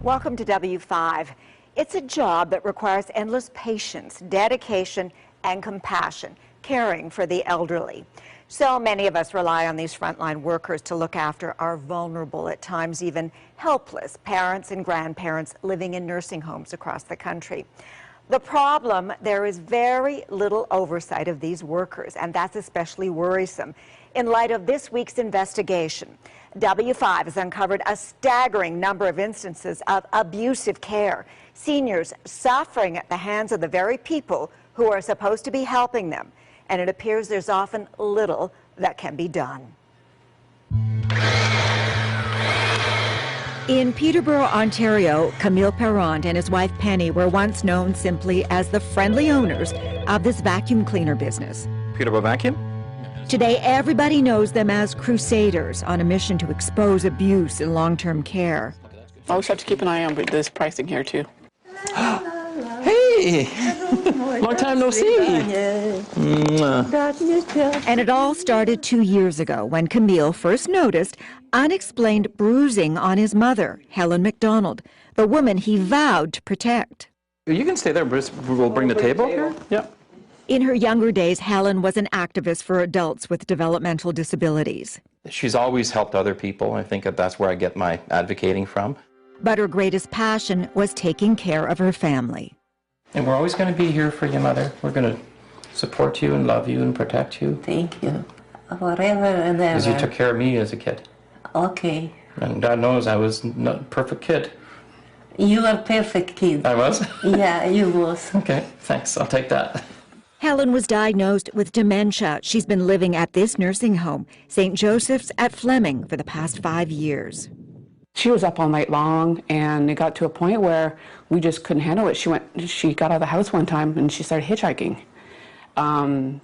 Welcome to W5. It's a job that requires endless patience, dedication, and compassion, caring for the elderly. So many of us rely on these frontline workers to look after our vulnerable, at times even helpless parents and grandparents living in nursing homes across the country. The problem, there is very little oversight of these workers, and that's especially worrisome in light of this week's investigation. W5 has uncovered a staggering number of instances of abusive care, seniors suffering at the hands of the very people who are supposed to be helping them, and it appears there's often little that can be done. In Peterborough, Ontario, Camille Perrond and his wife Penny were once known simply as the friendly owners of this vacuum cleaner business. Peterborough Vacuum? Today, everybody knows them as crusaders on a mission to expose abuse in long-term care. I always have to keep an eye on this pricing here, too. Hey! Long time no see! And it all started 2 years ago when Camille first noticed unexplained bruising on his mother, Helen McDonald, the woman he vowed to protect. You can stay there, Bruce. We'll bring the table here. Yeah. In her younger days, Helen was an activist for adults with developmental disabilities. She's always helped other people. I think that's where I get my advocating from. But her greatest passion was taking care of her family. And we're always going to be here for you, Mother. We're going to support you and love you and protect you. Thank you. Forever and ever. Because you took care of me as a kid. Okay. And God knows I was not a perfect kid. You were perfect kid. I was? Yeah, you was. Okay, thanks. I'll take that. Helen was diagnosed with dementia. She's been living at this nursing home, St. Joseph's at Fleming, for the past 5 years. She was up all night long, and it got to a point where we just couldn't handle it. She got out of the house one time, and she started hitchhiking.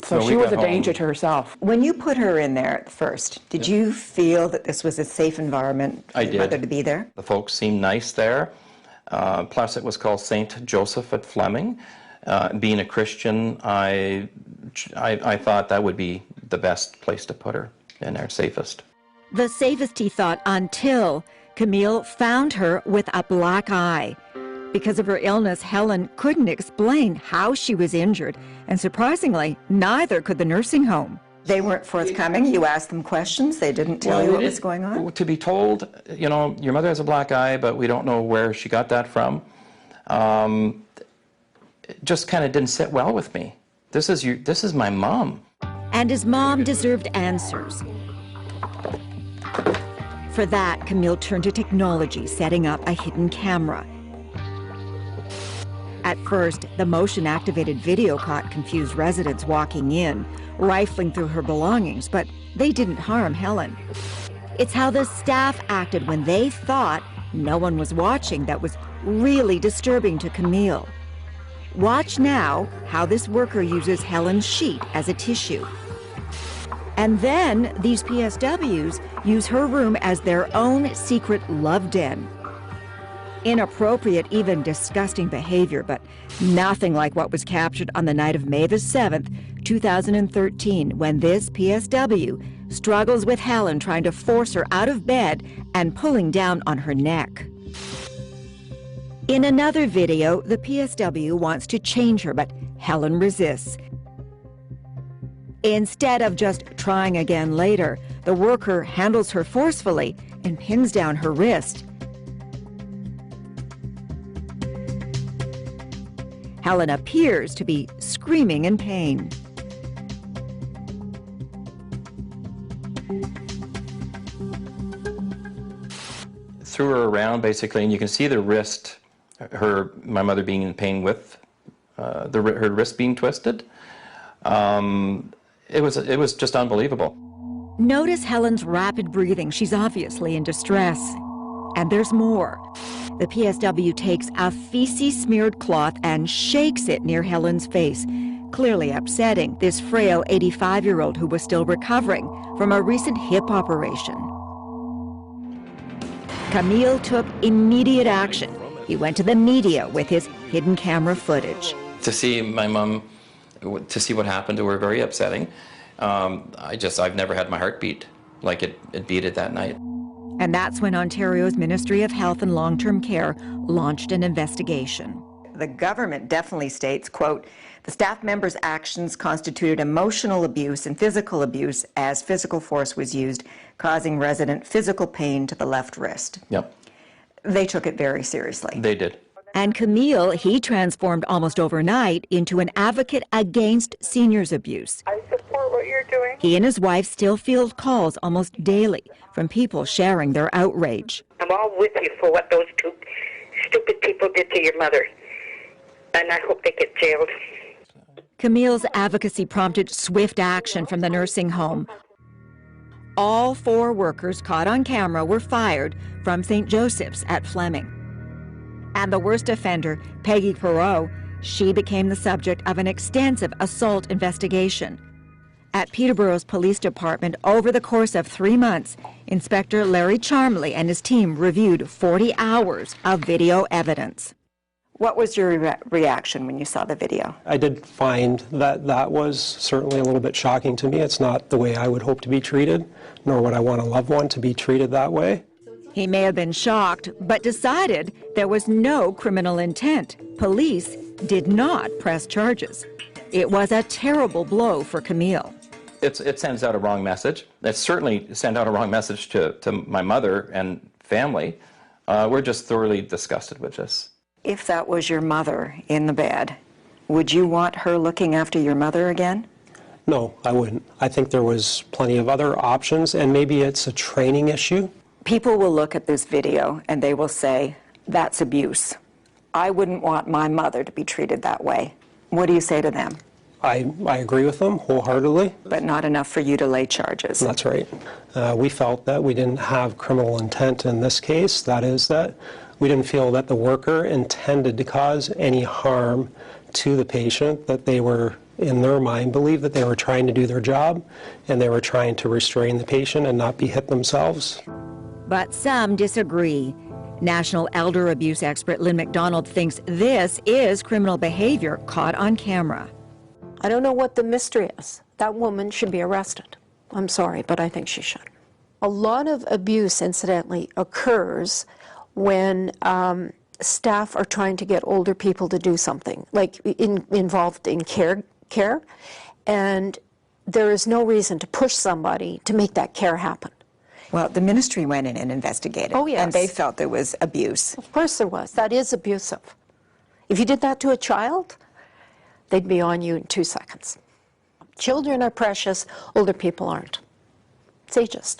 So she was a danger to herself. When you put her in there at first, did you feel that this was a safe environment for your mother to be there? The folks seemed nice there. Plus, it was called St. Joseph at Fleming. Being a Christian, I thought that would be the best place to put her in there, safest. The safest, he thought, until Camille found her with a black eye. Because of her illness, Helen couldn't explain how she was injured, and surprisingly, neither could the nursing home. They weren't forthcoming. You asked them questions. They didn't tell you what was going on? To be told, you know, your mother has a black eye, but we don't know where she got that from. It just kind of didn't sit well with me. This is my mom. And his mom deserved answers. For that, Camille turned to technology, setting up a hidden camera. At first, the motion-activated video caught confused residents walking in, rifling through her belongings, but they didn't harm Helen. It's how the staff acted when they thought no one was watching that was really disturbing to Camille. Watch now how this worker uses Helen's sheet as a tissue. And then these PSWs use her room as their own secret love den. Inappropriate, even disgusting behavior, but nothing like what was captured on the night of May the 7th, 2013, when this PSW struggles with Helen, trying to force her out of bed and pulling down on her neck. In another video, the PSW wants to change her, but Helen resists. Instead of just trying again later, the worker handles her forcefully and pins down her wrist. Helen appears to be screaming in pain. Threw her around basically, and you can see the wrist, my mother being in pain with her wrist being twisted. It was just unbelievable. Notice Helen's rapid breathing. She's obviously in distress. And there's more. The PSW takes a feces-smeared cloth and shakes it near Helen's face, clearly upsetting this frail 85-year-old who was still recovering from a recent hip operation. Camille took immediate action. He went to the media with his hidden camera footage. To see my mom, to see what happened to her, very upsetting. I've never had my heart beat like it beat it that night. And that's when Ontario's Ministry of Health and Long-Term Care launched an investigation. The government definitely states, quote, the staff members' actions constituted emotional abuse and physical abuse as physical force was used, causing resident physical pain to the left wrist. Yep. They took it very seriously. They did. And Camille, he transformed almost overnight into an advocate against seniors' abuse. I support what you're doing. He and his wife still field calls almost daily from people sharing their outrage. I'm all with you for what those two stupid people did to your mother. And I hope they get jailed. Camille's advocacy prompted swift action from the nursing home. All 4 workers caught on camera were fired from St. Joseph's at Fleming. And the worst offender, Peggy Perot, she became the subject of an extensive assault investigation. At Peterborough's police department, over the course of 3 months, Inspector Larry Charmley and his team reviewed 40 hours of video evidence. What was your reaction when you saw the video? I did find that that was certainly a little bit shocking to me. It's not the way I would hope to be treated, nor would I want a loved one to be treated that way. He may have been shocked, but decided there was no criminal intent. Police did not press charges. It was a terrible blow for Camille. It sends out a wrong message. It certainly sent out a wrong message to my mother and family. We're just thoroughly disgusted with this. If that was your mother in the bed, would you want her looking after your mother again? No, I wouldn't. I think there was plenty of other options, and maybe it's a training issue. People will look at this video and they will say, that's abuse. I wouldn't want my mother to be treated that way. What do you say to them? I agree with them wholeheartedly. But not enough for you to lay charges. That's right. We felt that we didn't have criminal intent in this case. That is that we didn't feel that the worker intended to cause any harm to the patient, that they were, in their mind, believed that they were trying to do their job and they were trying to restrain the patient and not be hit themselves. But some disagree. National elder abuse expert Lynn McDonald thinks this is criminal behavior caught on camera. I don't know what the mystery is. That woman should be arrested. I'm sorry, but I think she should. A lot of abuse, incidentally, occurs when staff are trying to get older people to do something, like involved in care, and there is no reason to push somebody to make that care happen. Well, the ministry went in and investigated. Oh, yes. And they felt there was abuse. Of course there was. That is abusive. If you did that to a child, they'd be on you in 2 seconds. Children are precious, older people aren't. It's ageist.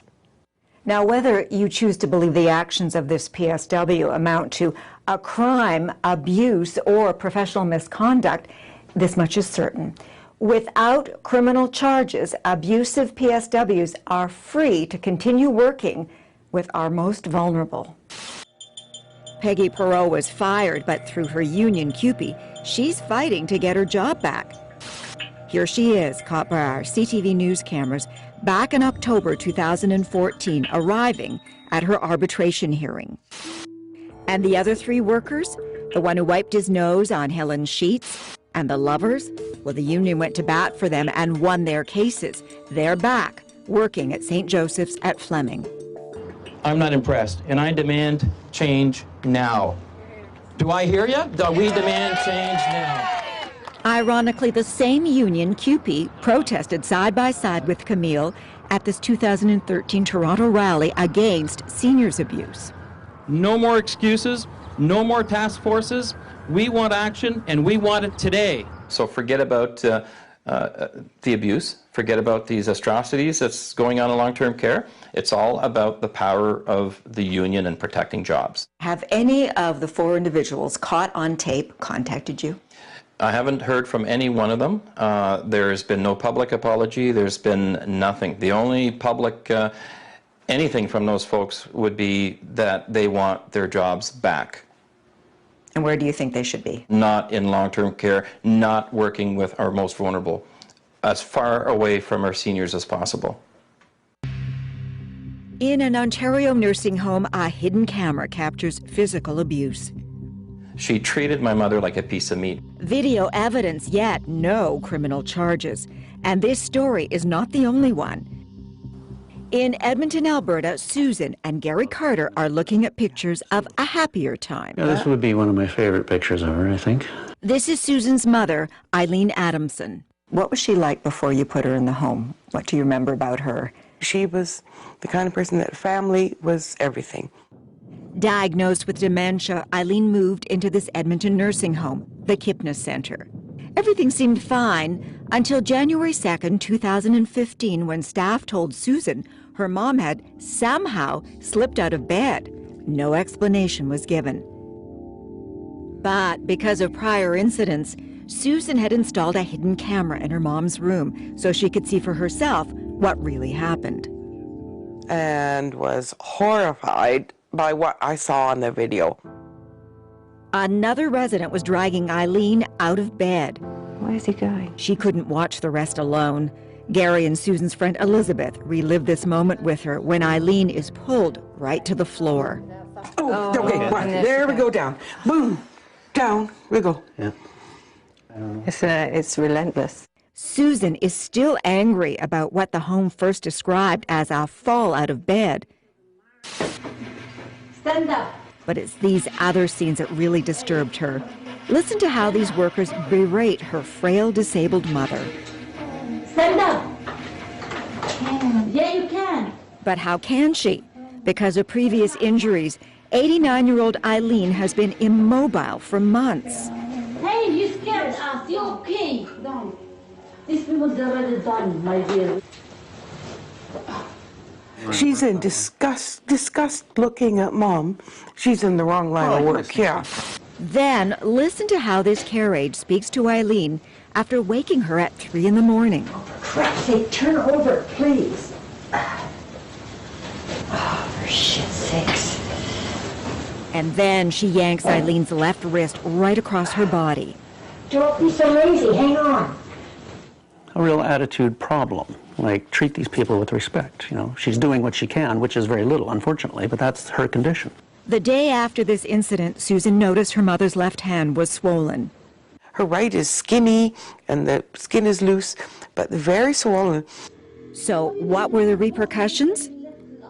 Now, whether you choose to believe the actions of this PSW amount to a crime, abuse, or professional misconduct, this much is certain. Without criminal charges, abusive PSWs are free to continue working with our most vulnerable. Peggy Perot was fired, but through her union CUPE, she's fighting to get her job back. Here she is, caught by our CTV news cameras back in October 2014, arriving at her arbitration hearing. And the other 3 workers, the one who wiped his nose on Helen's sheets, and the lovers, well, the union went to bat for them and won their cases. They're back, working at St. Joseph's at Fleming. I'm not impressed, and I demand change now. Do I hear you? We demand change now. Ironically, the same union, CUPE, protested side by side with Camille at this 2013 Toronto rally against seniors abuse. No more excuses, no more task forces. We want action, and we want it today. So forget about the abuse, forget about these atrocities that's going on in long-term care. It's all about the power of the union and protecting jobs. Have any of the 4 individuals caught on tape contacted you? I haven't heard from any one of them. There's been no public apology. There's been nothing. The only public anything from those folks would be that they want their jobs back. And where do you think they should be? Not in long-term care, not working with our most vulnerable, as far away from our seniors as possible. In an Ontario nursing home, a hidden camera captures physical abuse. She treated my mother like a piece of meat. Video evidence, yet no criminal charges. And this story is not the only one. In Edmonton, Alberta, Susan and Gary Carter are looking at pictures of a happier time. Yeah, this would be one of my favorite pictures of her, I think. This is Susan's mother, Eileen Adamson. What was she like before you put her in the home? What do you remember about her? She was the kind of person that family was everything. Diagnosed with dementia, Eileen moved into this Edmonton nursing home, the Kipnis Center. Everything seemed fine until January 2nd, 2015, when staff told Susan her mom had somehow slipped out of bed. No explanation was given. But because of prior incidents, Susan had installed a hidden camera in her mom's room so she could see for herself what really happened. And was horrified by what I saw on the video. Another resident was dragging Eileen out of bed. Where is he going? She couldn't watch the rest alone. Gary and Susan's friend Elizabeth relived this moment with her when Eileen is pulled right to the floor. Oh, okay, right. There we go, down. Boom, down we go. Yeah. It's relentless. Susan is still angry about what the home first described as a fall out of bed. Stand up. But it's these other scenes that really disturbed her. Listen to how these workers berate her frail, disabled mother. Stand up. Yeah, you can. But how can she? Because of previous injuries, 89-year-old Eileen has been immobile for months. Hey, you scared us. You okay? Done. These people are already done, my dear. She's in disgust looking at Mom. She's in the wrong line of work, yeah. Then listen to how this carriage speaks to Eileen after waking her at 3 in the morning. Crap, say, turn over, please. Oh, for shit's sakes. And then she yanks Eileen's left wrist right across her body. Don't be so lazy, hang on. A real attitude problem. Like, treat these people with respect. You know, she's doing what she can, which is very little, unfortunately, but that's her condition. The day after this incident, Susan noticed her mother's left hand was swollen. Her right is skinny and the skin is loose, but very swollen. So what were the repercussions?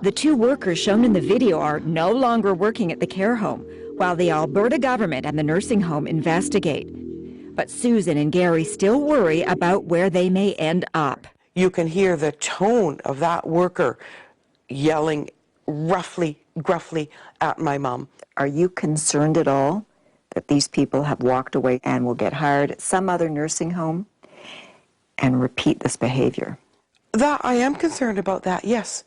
The two workers shown in the video are no longer working at the care home, while the Alberta government and the nursing home investigate. But Susan and Gary still worry about where they may end up. You can hear the tone of that worker yelling gruffly at my mom. Are you concerned at all that these people have walked away and will get hired at some other nursing home and repeat this behavior? That I am concerned about that, yes.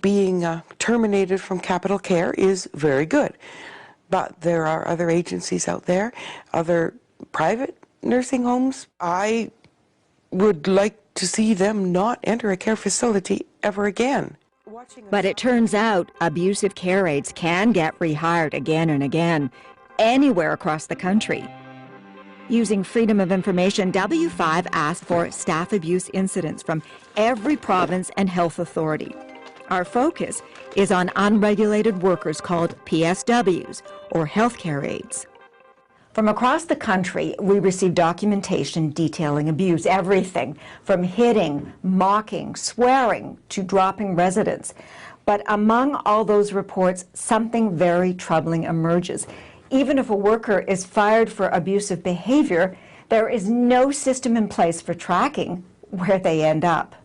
Being terminated from Capital Care is very good, but there are other agencies out there, other private nursing homes. I would like to see them not enter a care facility ever again. But it turns out abusive care aides can get rehired again and again, anywhere across the country. Using Freedom of Information, W5 asked for staff abuse incidents from every province and health authority. Our focus is on unregulated workers called PSWs, or healthcare aides. From across the country, we receive documentation detailing abuse, everything from hitting, mocking, swearing, to dropping residents. But among all those reports, something very troubling emerges. Even if a worker is fired for abusive behavior, there is no system in place for tracking where they end up.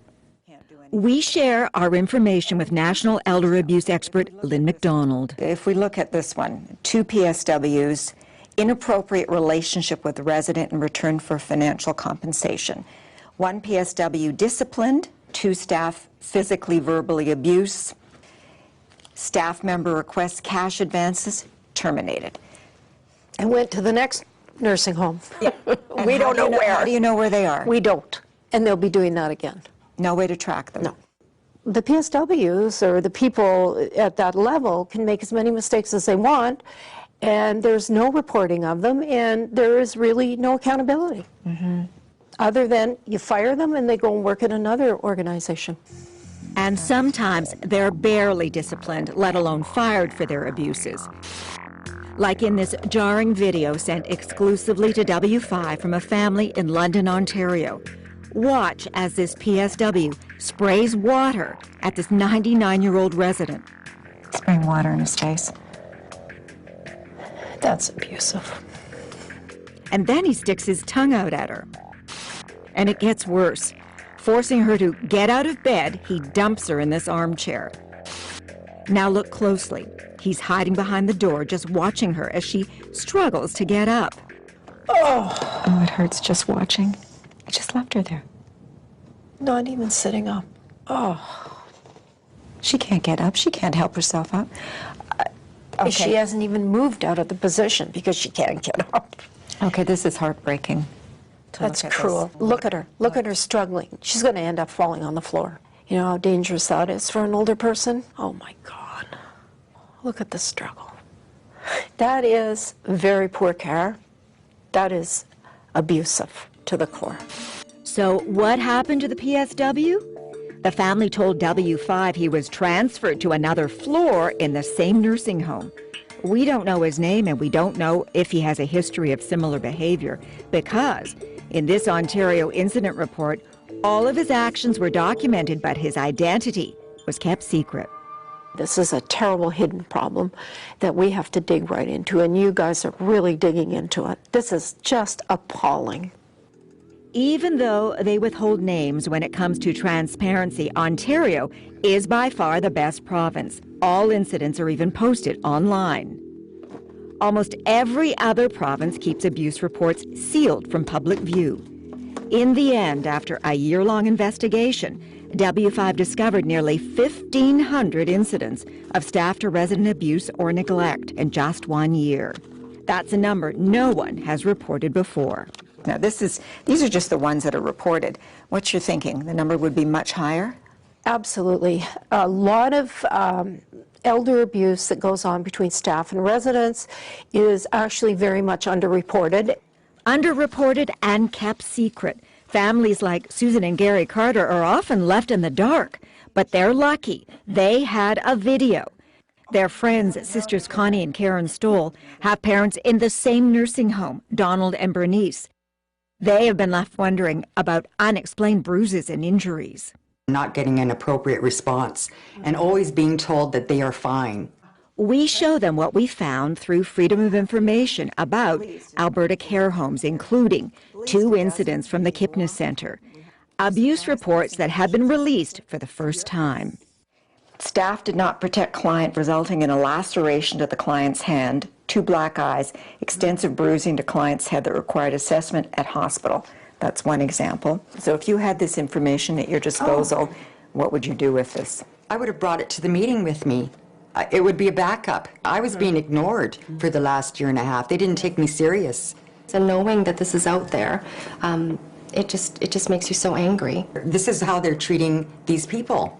We share our information with National Elder Abuse expert Lynn McDonald. If we look at this one, 2 PSWs, inappropriate relationship with the resident in return for financial compensation. 1 PSW disciplined, 2 staff physically, verbally abuse. Staff member requests cash advances, terminated. And went to the next nursing home. Yeah. We don't know where. How do you know where they are? We don't. And they'll be doing that again. No way to track them? No. The PSWs, or the people at that level, can make as many mistakes as they want, and there's no reporting of them, and there is really no accountability. Other than you fire them and they go and work at another organization. And sometimes they're barely disciplined, let alone fired for their abuses. Like in this jarring video sent exclusively to W5 from a family in London, Ontario. Watch as this PSW sprays water at this 99-year-old resident. Spraying water in his face. That's abusive. And then he sticks his tongue out at her. And it gets worse. Forcing her to get out of bed, he dumps her in this armchair. Now look closely. He's hiding behind the door, just watching her as she struggles to get up. Oh, it hurts just watching. I just left her there. Not even sitting up. Oh. She can't get up. She can't help herself up. Okay. She hasn't even moved out of the position because she can't get up. Okay, this is heartbreaking. That's cruel. Look at her. Look at her struggling. She's going to end up falling on the floor. You know how dangerous that is for an older person? Oh, my God. Look at the struggle. That is very poor care. That is abusive to the core. So what happened to the PSW? The family told W5 he was transferred to another floor in the same nursing home. We don't know his name, and we don't know if he has a history of similar behavior, because in this Ontario incident report, all of his actions were documented, but his identity was kept secret. This is a terrible hidden problem that we have to dig right into, and you guys are really digging into it. This is just appalling. Even though they withhold names when it comes to transparency, Ontario is by far the best province. All incidents are even posted online. Almost every other province keeps abuse reports sealed from public view. In the end, after a year-long investigation, W5 discovered nearly 1,500 incidents of staff-to-resident abuse or neglect in just 1 year. That's a number no one has reported before. Now, these are just the ones that are reported. What's your thinking? The number would be much higher? Absolutely. A lot of elder abuse that goes on between staff and residents is actually very much underreported. Underreported and kept secret. Families like Susan and Gary Carter are often left in the dark, but they're lucky. They had a video. Their friends, sisters Connie and Karen Stoll, have parents in the same nursing home, Donald and Bernice. They have been left wondering about unexplained bruises and injuries. Not getting an appropriate response and always being told that they are fine. We show them what we found through Freedom of Information about Alberta care homes, including 2 incidents from the Kipnis Centre, abuse reports that have been released for the first time. Staff did not protect client, resulting in a laceration to the client's hand, 2 black eyes, extensive bruising to client's head that required assessment at hospital. That's one example. So if you had this information at your disposal, what would you do with this? I would have brought it to the meeting with me. It would be a backup. I was being ignored for the last year and a half. They didn't take me serious. So knowing that this is out there, it just makes you so angry. This is how they're treating these people.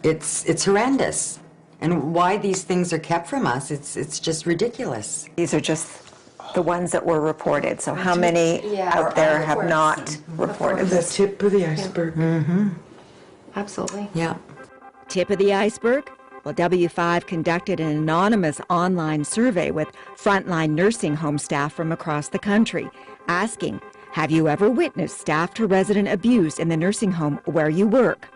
It's horrendous. And why these things are kept from us, it's just ridiculous. These are just the ones that were reported. So how many out there have not reported? The tip of the iceberg. Mm-hmm. Absolutely. Yeah. Tip of the iceberg? Well, W5 conducted an anonymous online survey with frontline nursing home staff from across the country, asking, have you ever witnessed staff-to-resident abuse in the nursing home where you work?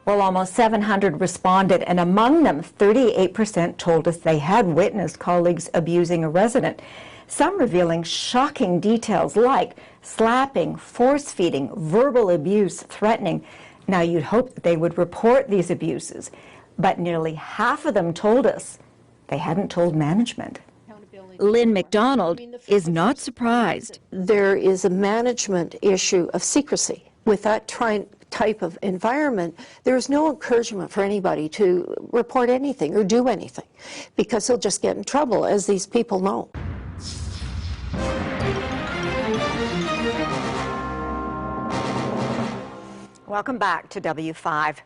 Well, almost 700 responded, and among them, 38% told us they had witnessed colleagues abusing a resident, some revealing shocking details like slapping, force-feeding, verbal abuse, threatening. Now, you'd hope that they would report these abuses, but nearly half of them told us they hadn't told management. Lynn McDonald is not surprised. There is a management issue of secrecy. With that type of environment, there is no encouragement for anybody to report anything or do anything, because they'll just get in trouble, as these people know. Welcome back to W5.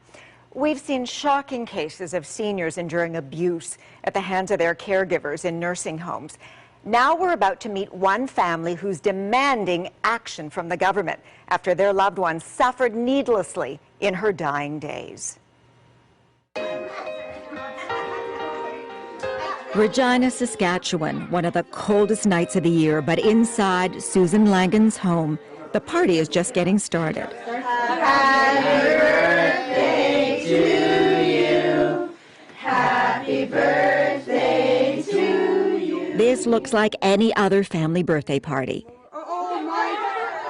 We've seen shocking cases of seniors enduring abuse at the hands of their caregivers in nursing homes. Now we're about to meet one family who's demanding action from the government after their loved one suffered needlessly in her dying days. Regina, Saskatchewan, one of the coldest nights of the year, but inside Susan Langan's home, The party is just getting started. Happy birthday to you. Happy birthday to you. This looks like any other family birthday party.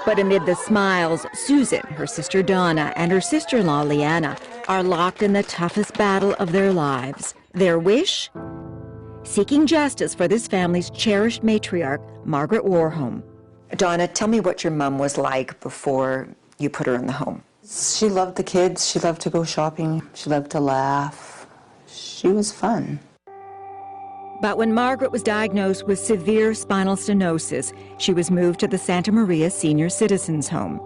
But amid the smiles, Susan, her sister Donna, and her sister-in-law Leanna are locked in the toughest battle of their lives. Their wish? Seeking justice for this family's cherished matriarch, Margaret Warholm. Donna, tell me what your mom was like before you put her in the home. She loved the kids. She loved to go shopping. She loved to laugh. She was fun. But when Margaret was diagnosed with severe spinal stenosis, she was moved to the Santa Maria Senior Citizens Home.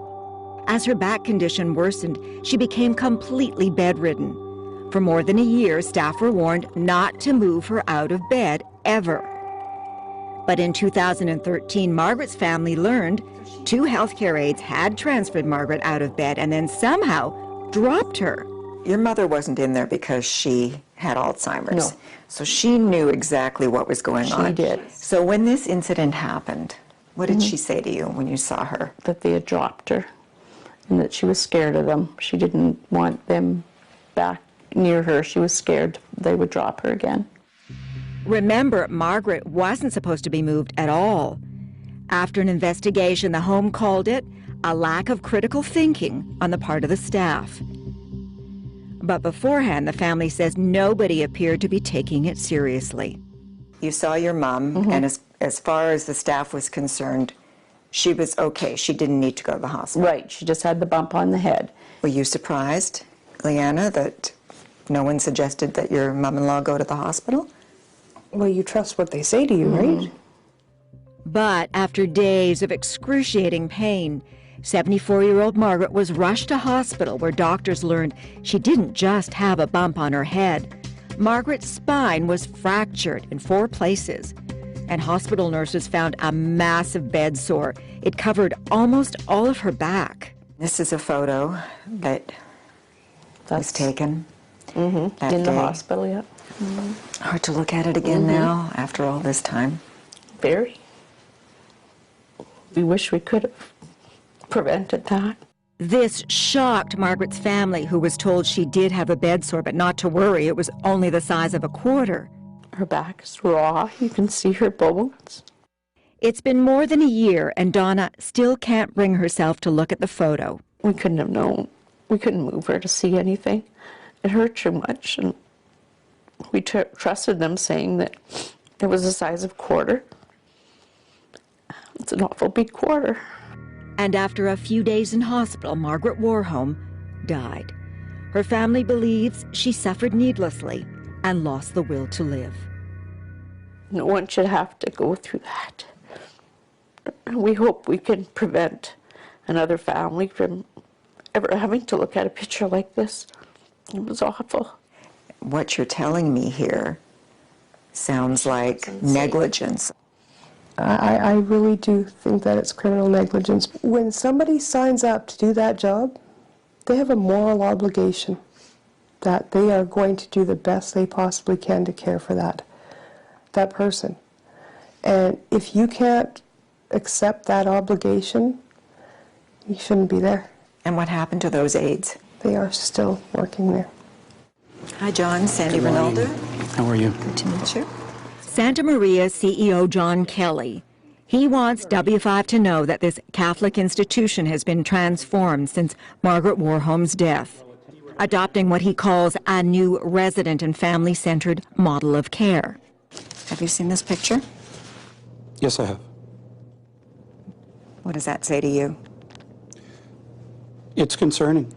As her back condition worsened, she became completely bedridden. For more than a year, staff were warned not to move her out of bed ever. But in 2013, Margaret's family learned 2 healthcare aides had transferred Margaret out of bed and then somehow dropped her. Your mother wasn't in there because she had Alzheimer's. No. So she knew exactly what was going on. She did. So when this incident happened, what did she say to you when you saw her? That they had dropped her and that she was scared of them. She didn't want them back near her. She was scared they would drop her again. Remember, Margaret wasn't supposed to be moved at all. After an investigation, the home called it a lack of critical thinking on the part of the staff. But beforehand, the family says nobody appeared to be taking it seriously. You saw your mom, and as far as the staff was concerned, she was okay. She didn't need to go to the hospital. Right, she just had the bump on the head. Were you surprised, Leanna, that no one suggested that your mom-in-law go to the hospital? Well, you trust what they say to you, right? But after days of excruciating pain, 74-year-old Margaret was rushed to hospital where doctors learned she didn't just have a bump on her head. Margaret's spine was fractured in 4 places, and hospital nurses found a massive bed sore. It covered almost all of her back. This is a photo that was taken that In the day. hospital, yeah. Hard to look at it again now after all this time. Very. We wish we could have prevented that. This shocked Margaret's family, who was told she did have a bed sore, but not to worry, it was only the size of a quarter. Her back is raw. You can see her bones. It's been more than a year, and Donna still can't bring herself to look at the photo. We couldn't have known. We couldn't move her to see anything. It hurt too much, and we trusted them, saying that it was the size of a quarter. It's an awful big quarter. And after a few days in hospital, Margaret Warholm died. Her family believes she suffered needlessly and lost the will to live. No one should have to go through that. We hope we can prevent another family from ever having to look at a picture like this. It was awful. What you're telling me here sounds like negligence. I really do think that it's criminal negligence. When somebody signs up to do that job, they have a moral obligation that they are going to do the best they possibly can to care for that person. And if you can't accept that obligation, you shouldn't be there. And what happened to those aides? They are still working there. Hi, John. Sandy Good morning. Ronaldo. How are you? Good to meet you. Santa Maria CEO John Kelly. He wants W5 to know that this Catholic institution has been transformed since Margaret Warholm's death, adopting what he calls a new resident and family-centered model of care. Have you seen this picture? Yes, I have. What does that say to you? It's concerning.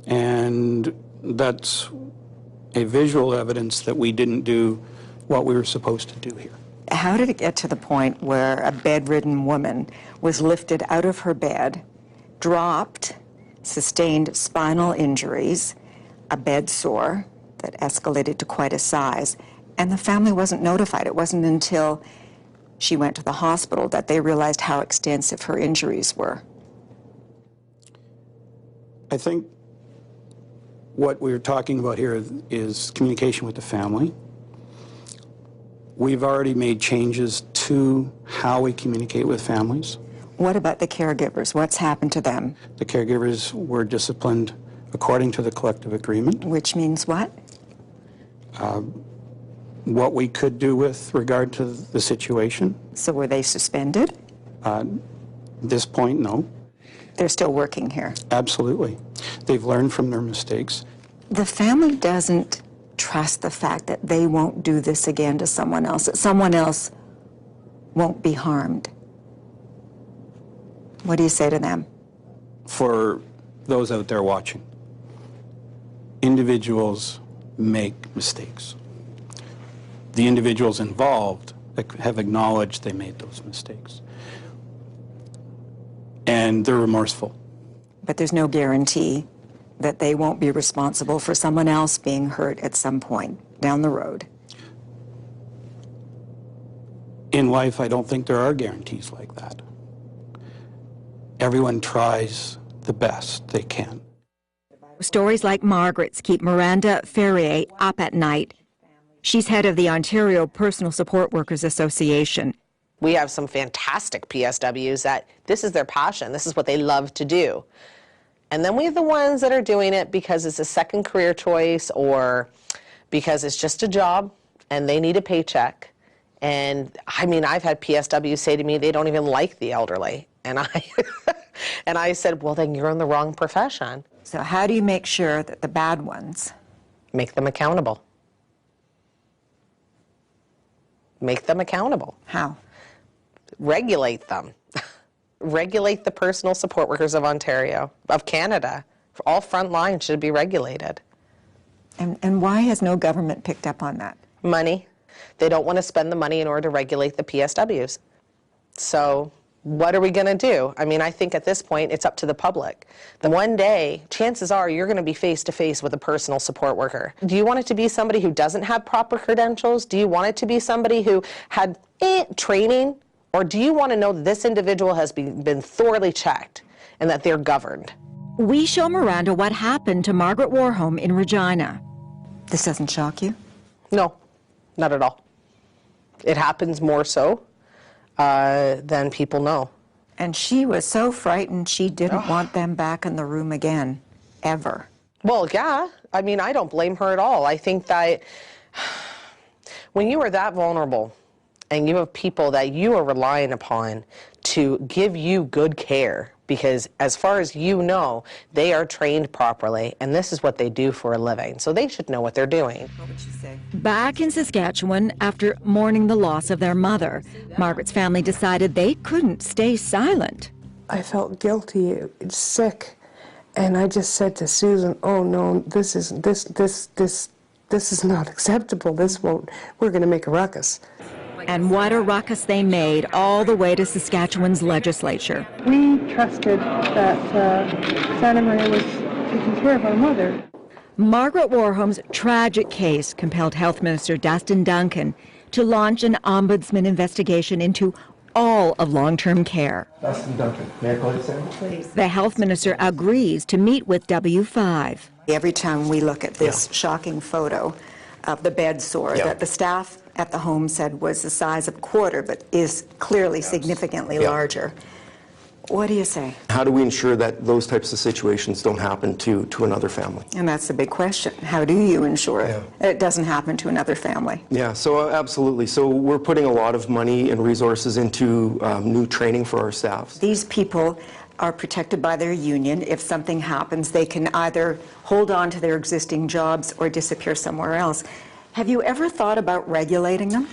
And that's a visual evidence that we didn't do what we were supposed to do here. How did it get to the point where a bedridden woman was lifted out of her bed, dropped, sustained spinal injuries, a bed sore that escalated to quite a size, and the family wasn't notified? It wasn't until she went to the hospital that they realized how extensive her injuries were. I think what we're talking about here is communication with the family. We've already made changes to how we communicate with families. What about the caregivers? What's happened to them? The caregivers were disciplined according to the collective agreement. Which means what? What we could do with regard to the situation. So were they suspended? At this point, no. They're still working here? Absolutely. They've learned from their mistakes. The family doesn't trust the fact that they won't do this again to someone else, that someone else won't be harmed. What do you say to them? For those out there watching, individuals make mistakes. The individuals involved have acknowledged they made those mistakes. And they're remorseful. But there's no guarantee that they won't be responsible for someone else being hurt at some point down the road. In life, I don't think there are guarantees like that. Everyone tries the best they can. Stories like Margaret's keep Miranda Ferrier up at night. She's head of the Ontario Personal Support Workers Association. We have some fantastic PSWs that this is their passion. This is what they love to do. And then we have the ones that are doing it because it's a second career choice or because it's just a job and they need a paycheck. And I mean, I've had PSWs say to me they don't even like the elderly. And I said, well, then you're in the wrong profession. So how do you make sure that the bad ones? Make them accountable. Make them accountable. How? Regulate them. Regulate the personal support workers of Ontario, of Canada. All front lines should be regulated. And why has no government picked up on that? Money. They don't want to spend the money in order to regulate the PSWs. So what are we going to do? I mean, I think at this point it's up to the public. The one day, chances are you're going to be face to face with a personal support worker. Do you want it to be somebody who doesn't have proper credentials? Do you want it to be somebody who had training? Or do you want to know that this individual has been thoroughly checked and that they're governed? We show Miranda what happened to Margaret Warholm in Regina. This doesn't shock you? No, not at all. It happens more so than people know. And she was so frightened she didn't want them back in the room again, ever. Well, yeah. I mean, I don't blame her at all. I think that when you are that vulnerable and you have people that you are relying upon to give you good care, because as far as you know, they are trained properly, and this is what they do for a living. So they should know what they're doing. What would you say? Back in Saskatchewan, after mourning the loss of their mother, Margaret's family decided they couldn't stay silent. I felt guilty, sick, and I just said to Susan, "Oh no, this is not acceptable. This won't. We're going to make a ruckus." And what a ruckus they made all the way to Saskatchewan's legislature. We trusted that Santa Maria was taking care of our mother. Margaret Warholm's tragic case compelled Health Minister Dustin Duncan to launch an ombudsman investigation into all of long-term care. Dustin Duncan, may I call you Sam? Please. The Health Minister agrees to meet with W5. Every time we look at this shocking photo of the bed sore that the staff at the home said was the size of a quarter, but is clearly significantly larger. What do you say? How do we ensure that those types of situations don't happen to another family? And that's the big question. How do you ensure that it doesn't happen to another family? Yeah, so absolutely. So we're putting a lot of money and resources into new training for our staff. These people are protected by their union. If something happens, they can either hold on to their existing jobs or disappear somewhere else. Have you ever thought about regulating them?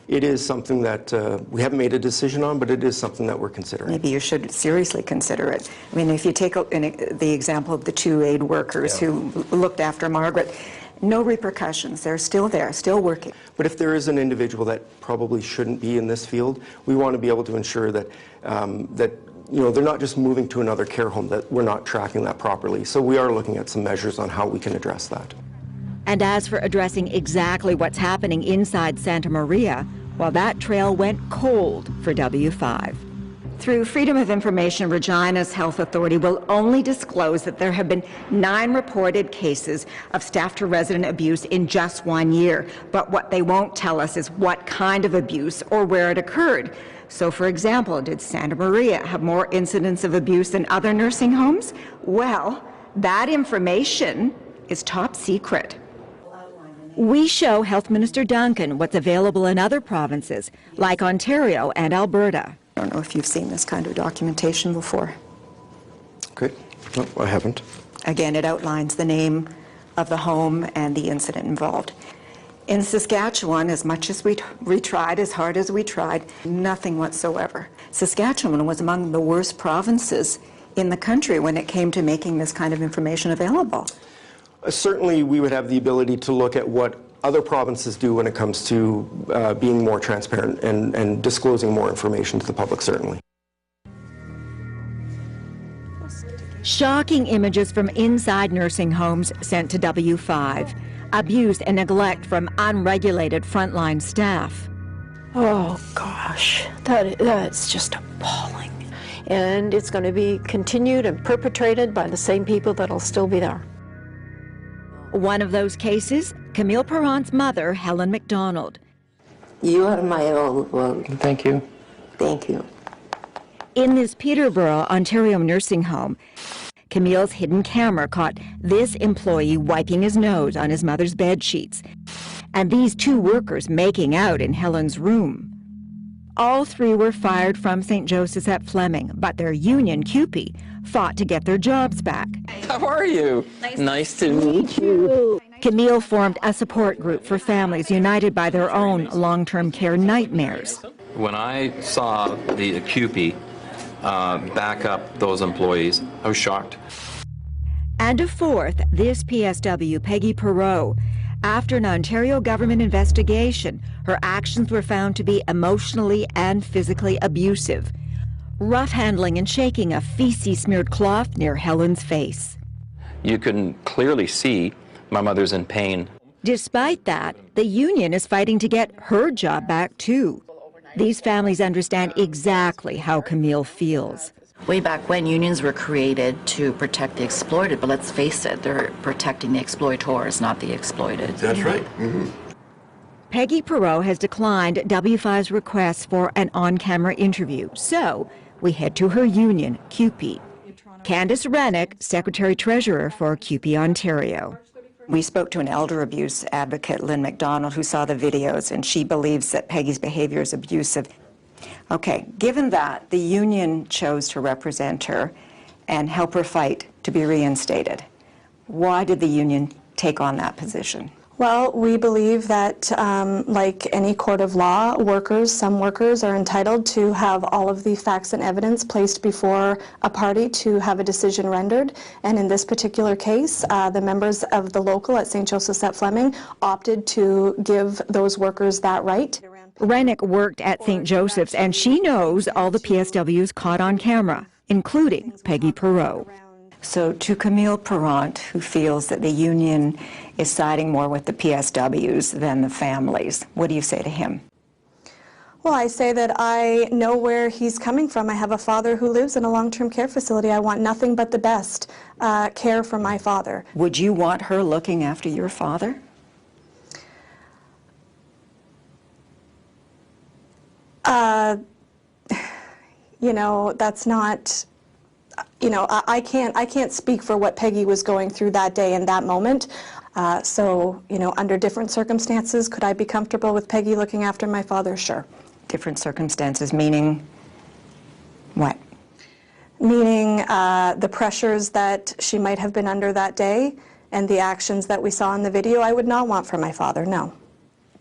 It is something that we haven't made a decision on, but it is something that we're considering. Maybe you should seriously consider it. I mean, if you take the example of the two aid workers who looked after Margaret, no repercussions. They're still there, still working. But if there is an individual that probably shouldn't be in this field, we want to be able to ensure that they're not just moving to another care home, that we're not tracking that properly. So we are looking at some measures on how we can address that. And as for addressing exactly what's happening inside Santa Maria, well, that trail went cold for W5. Through Freedom of Information, Regina's Health Authority will only disclose that there have been 9 reported cases of staff-to-resident abuse in just 1 year. But what they won't tell us is what kind of abuse or where it occurred. So, for example, did Santa Maria have more incidents of abuse than other nursing homes? Well, that information is top secret. We show Health Minister Duncan what's available in other provinces, like Ontario and Alberta. I don't know if you've seen this kind of documentation before. Okay. No, I haven't. Again, it outlines the name of the home and the incident involved. In Saskatchewan, as much as we tried, as hard as we tried, nothing whatsoever. Saskatchewan was among the worst provinces in the country when it came to making this kind of information available. Certainly, we would have the ability to look at what other provinces do when it comes to being more transparent and disclosing more information to the public, certainly. Shocking images from inside nursing homes sent to W5. Abuse and neglect from unregulated frontline staff. Oh gosh, that's just appalling. And it's going to be continued and perpetrated by the same people that'll still be there. One of those cases, Camille Perrant's mother, Helen McDonald. You are my own one. Thank you. Thank you. In this Peterborough, Ontario nursing home, Camille's hidden camera caught this employee wiping his nose on his mother's bed sheets, and these two workers making out in Helen's room. All three were fired from St. Joseph's at Fleming, but their union, CUPE, fought to get their jobs back. How are you? Nice to meet you. Camille formed a support group for families united by their own long-term care nightmares. When I saw the CUPE back up those employees, I was shocked. And a fourth, this PSW, Peggy Perot. After an Ontario government investigation, her actions were found to be emotionally and physically abusive, rough handling and shaking a feces-smeared cloth near Helen's face. You can clearly see my mother's in pain. Despite that, the union is fighting to get her job back too. These families understand exactly how Camille feels. Way back when, unions were created to protect the exploited, but let's face it, they're protecting the exploiters, not the exploited. That's right. Mm-hmm. Peggy Perot has declined W5's request for an on-camera interview, so we head to her union, CUPE. Candace Rennick, Secretary-Treasurer for CUPE Ontario. We spoke to an elder abuse advocate, Lynn McDonald, who saw the videos, and she believes that Peggy's behavior is abusive. Okay, given that, the union chose to represent her and help her fight to be reinstated. Why did the union take on that position? Well, we believe that, like any court of law, some workers are entitled to have all of the facts and evidence placed before a party to have a decision rendered. And in this particular case, the members of the local at St. Joseph's at Fleming opted to give those workers that right. Rennick worked at St. Joseph's, and she knows all the PSWs caught on camera, including Peggy Perot. So to Camille Perrant, who feels that the union is siding more with the PSWs than the families, what do you say to him? Well, I say that I know where he's coming from. I have a father who lives in a long-term care facility. I want nothing but the best care for my father. Would you want her looking after your father? You know, that's not, you know, I can't speak for what Peggy was going through that day and that moment. So, you know, under different circumstances, could I be comfortable with Peggy looking after my father? Sure. Different circumstances, meaning what? Meaning the pressures that she might have been under that day and the actions that we saw in the video, I would not want for my father, no.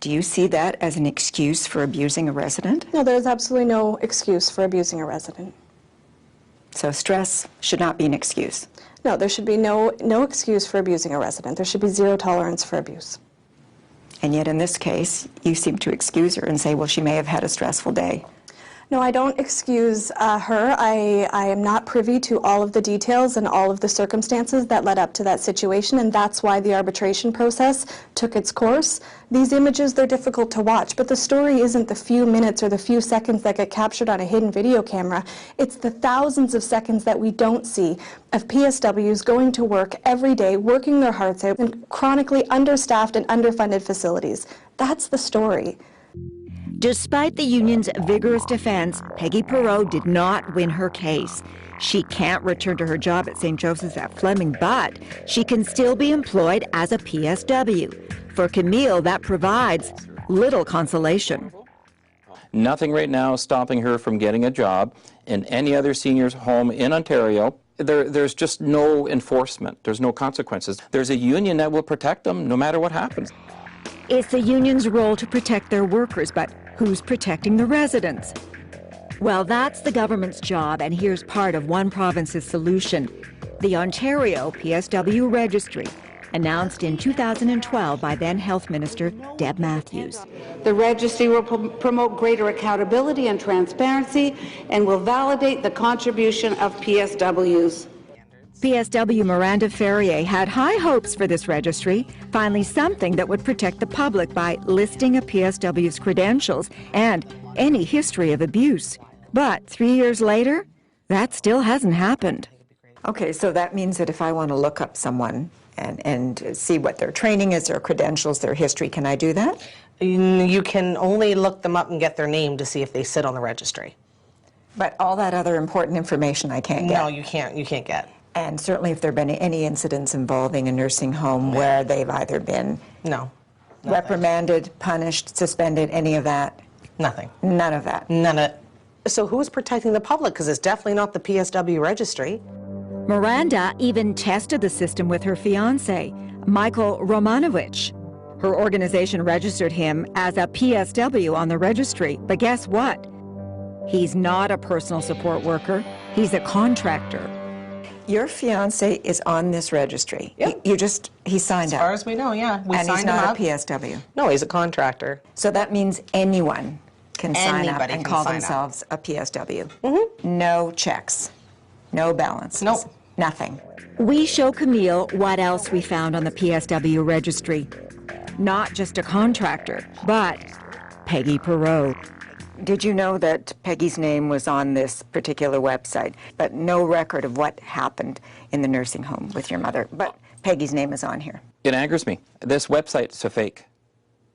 Do you see that as an excuse for abusing a resident? No, there's absolutely no excuse for abusing a resident. So stress should not be an excuse? No, there should be no excuse for abusing a resident. There should be zero tolerance for abuse. And yet in this case, you seem to excuse her and say, well, she may have had a stressful day. No, I don't excuse her. I am not privy to all of the details and all of the circumstances that led up to that situation, and that's why the arbitration process took its course. These images, they're difficult to watch, but the story isn't the few minutes or the few seconds that get captured on a hidden video camera. It's the thousands of seconds that we don't see of PSWs going to work every day, working their hearts out in chronically understaffed and underfunded facilities. That's the story. Despite the union's vigorous defense, Peggy Perot did not win her case. She can't return to her job at St. Joseph's at Fleming, but she can still be employed as a PSW. For Camille, that provides little consolation. Nothing right now is stopping her from getting a job in any other senior's home in Ontario. There's just no enforcement. There's no consequences. There's a union that will protect them no matter what happens. It's the union's role to protect their workers, but who's protecting the residents? Well, that's the government's job, and here's part of one province's solution. The Ontario PSW Registry, announced in 2012 by then Health Minister Deb Matthews. The registry will promote greater accountability and transparency and will validate the contribution of PSWs. PSW Miranda Ferrier had high hopes for this registry, finally something that would protect the public by listing a PSW's credentials and any history of abuse. But 3 years later, that still hasn't happened. Okay, so that means that if I want to look up someone and see what their training is, their credentials, their history, can I do that? You can only look them up and get their name to see if they sit on the registry. But all that other important information I can't get? No, you can't get. And certainly if there have been any incidents involving a nursing home where they've either been reprimanded, punished, suspended, any of that? Nothing. None of that? None of it. So who's protecting the public? Because it's definitely not the PSW registry. Miranda even tested the system with her fiancé, Michael Romanovich. Her organization registered him as a PSW on the registry, but guess what? He's not a personal support worker, he's a contractor. Your fiancé is on this registry. Yep. He signed up. As far as we know, yeah. We and signed he's not him up. a PSW. No, he's a contractor. So that means anyone can sign up Anybody and can call sign themselves a PSW. No checks, no balances, Nope. Nothing. We show Camille what else we found on the PSW registry. Not just a contractor, but Peggy Perot. Did you know that Peggy's name was on this particular website, but no record of what happened in the nursing home with your mother? But Peggy's name is on here. It angers me. This website's a fake.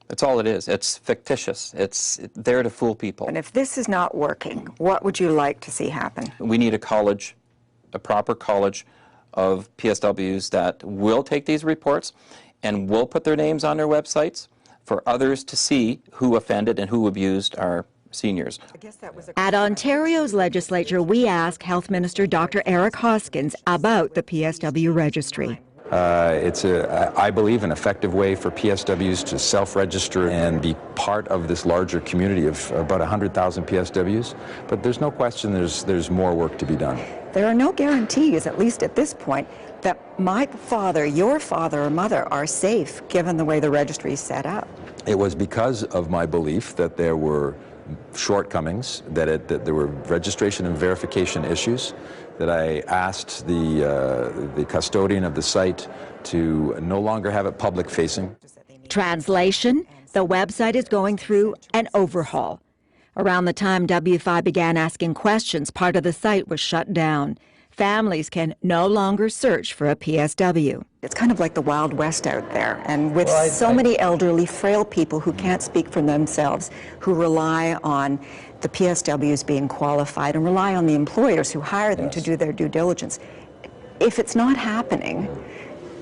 That's all it is. It's fictitious. It's there to fool people. And if this is not working, what would you like to see happen? We need a college, a proper college of PSWs that will take these reports and will put their names on their websites for others to see who offended and who abused our seniors. At Ontario's legislature, we asked Health Minister Dr. Eric Hoskins about the PSW registry. It's, I believe, an effective way for PSWs to self-register and be part of this larger community of about 100,000 PSWs. But there's no question there's more work to be done. There are no guarantees, at least at this point, that my father, your father or mother are safe given the way the registry is set up. It was because of my belief that there were shortcomings, that there were registration and verification issues, that I asked the custodian of the site to no longer have it public-facing. Translation, the website is going through an overhaul. Around the time W5 began asking questions, part of the site was shut down. Families can no longer search for a PSW. It's kind of like the Wild West out there, and with so many elderly, frail people who can't speak for themselves, who rely on the PSWs being qualified and rely on the employers who hire them to do their due diligence. If it's not happening,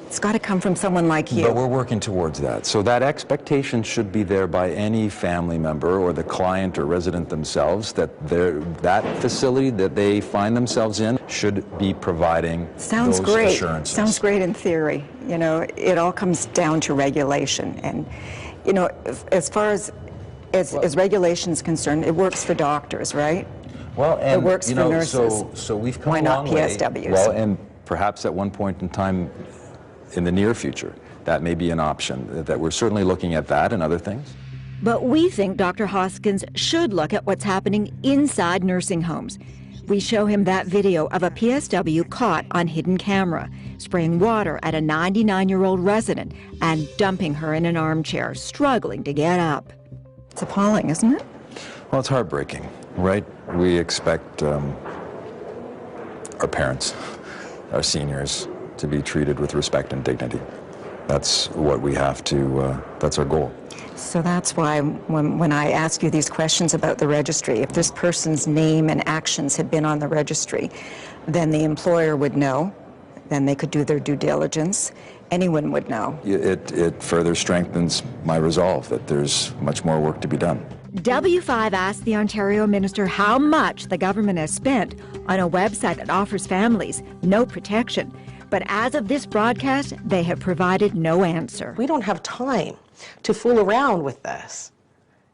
it's got to come from someone like you. But we're working towards that. So that expectation should be there by any family member or the client or resident themselves, that that facility that they find themselves in should be providing Sounds those great. assurances. Sounds great in theory. You know, it all comes down to regulation. And, you know, as far as regulation is concerned, it works for doctors, right? Well, and it works you for know, nurses. So we've come Why a not long way. PSWs? Well, and perhaps at one point in time in the near future, that may be an option. That we're certainly looking at that and other things. But we think Dr. Hoskins should look at what's happening inside nursing homes. We show him that video of a PSW caught on hidden camera, spraying water at a 99-year-old resident and dumping her in an armchair, struggling to get up. It's appalling, isn't it? Well, it's heartbreaking, right? We expect our parents, our seniors, to be treated with respect and dignity. That's what we have to, that's our goal. So that's why when I ask you these questions about the registry, if this person's name and actions had been on the registry, then the employer would know, then they could do their due diligence, anyone would know. It further strengthens my resolve that there's much more work to be done. W5 asked the Ontario minister how much the government has spent on a website that offers families no protection. But as of this broadcast, they have provided no answer. We don't have time to fool around with this.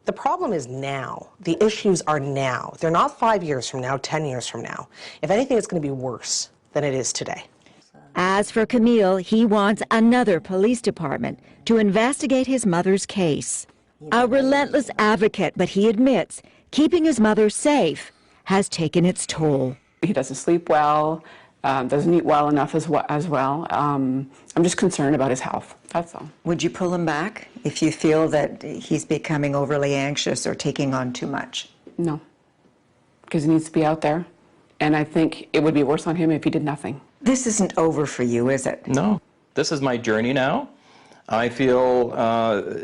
The problem is now. The issues are now. They're not 5 years from now, 10 years from now. If anything, it's going to be worse than it is today. As for Camille, he wants another police department to investigate his mother's case. A relentless advocate, but he admits keeping his mother safe has taken its toll. He doesn't sleep well, doesn't eat well enough as well. I'm just concerned about his health, that's all. Would you pull him back if you feel that he's becoming overly anxious or taking on too much? No, because he needs to be out there, and I think it would be worse on him if he did nothing. This isn't over for you, is it? No. This is my journey now. I feel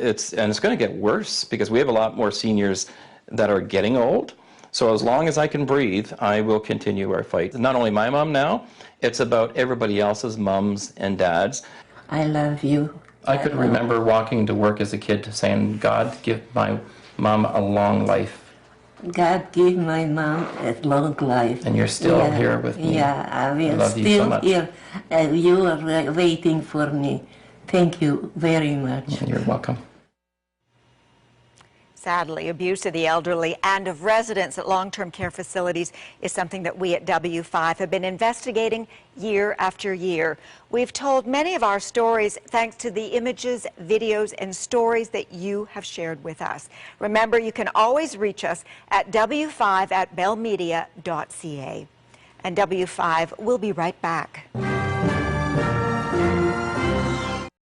it's going to get worse because we have a lot more seniors that are getting old. So as long as I can breathe, I will continue our fight. Not only my mom now, it's about everybody else's mums and dads. I love you. I could remember walking to work as a kid saying, God, give my mom a long life. God give my mom a long life. And you're still here with me. Yeah, I will love you so still much. here. You are waiting for me. Thank you very much. You're welcome. Sadly, abuse of the elderly and of residents at long-term care facilities is something that we at W5 have been investigating year after year. We've told many of our stories thanks to the images, videos, and stories that you have shared with us. Remember, you can always reach us at w5@bellmedia.ca. And W5 will be right back.